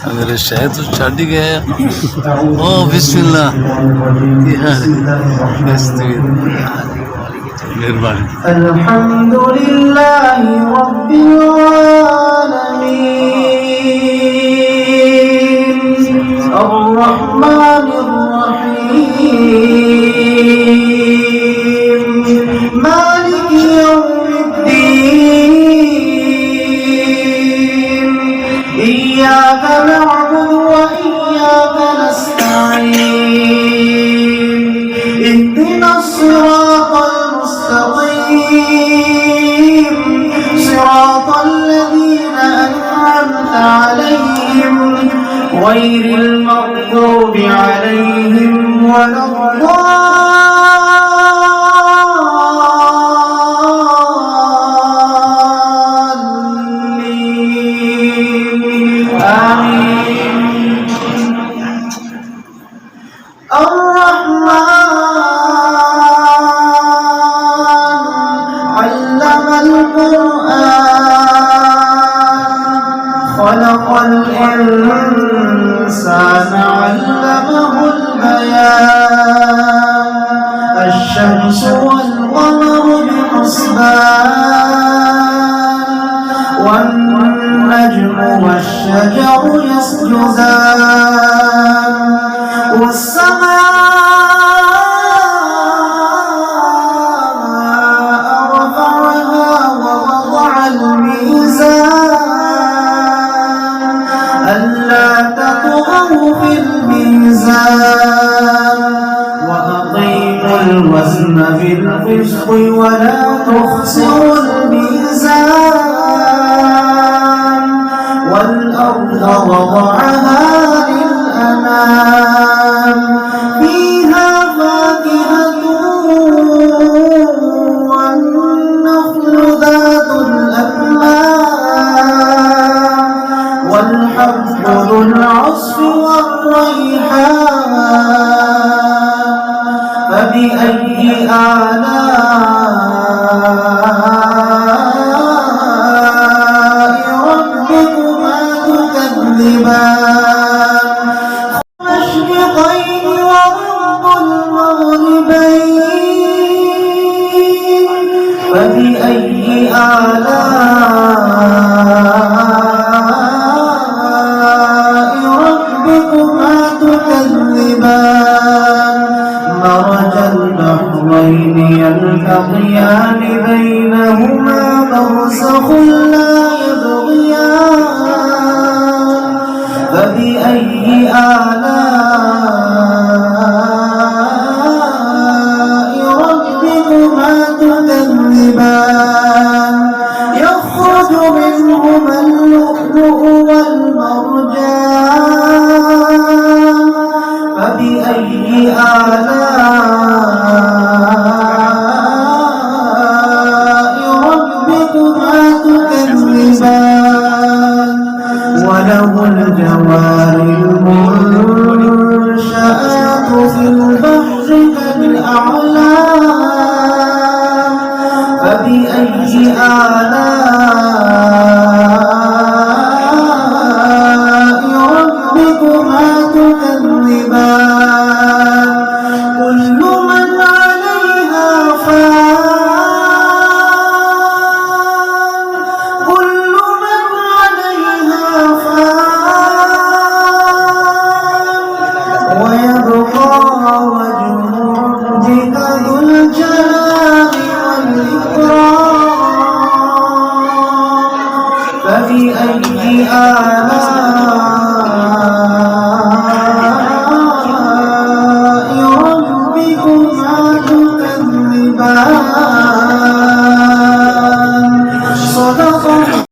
अगर शायद तो छड़ ही गया। ओ बिस्मिल्लाह, मेहरबानी। अल्हम्दुलिल्लाहि रब्बिल आलमीन अर्रहमानिर रहीम मालिकि यौमिद्दीन इय्याका नअबुदु व इय्याका नस्तईन इहदिनास सिरातल मुस्तकीम सिरातल लज़ीना अन'अमता अलैहिम गैरिल मग़्दूबि अलैहिम वलद्दाल्लीन आमीन। خلق الإنسان علمه البيان الشمس والقمر بحسبان والنجم والشجر يسجدان والسماء رفعها ووضع الميزان ألا تطغوا في الميزان وأقيموا الوزن بالقسط ولا تخسروا الميزان والأرض وضعها للأنام فيها فاكهة والنخل ذات الأكمام والحب ذو العصف والريحان فبأي آلاء ربكما تكذبان المشرقين ورب المغربين فبأي آلاء ربكما تكذبان مرج البحرين يلتقيان بينهما برزخ لا يبغيان فبأي آلاء ربكما تكذبان يخرج منهما اللؤلؤ والمرجان فبأي آلاء ربكما تكذبان وله الجوار المنشآت في البحر كالأعلام فبأي آلاء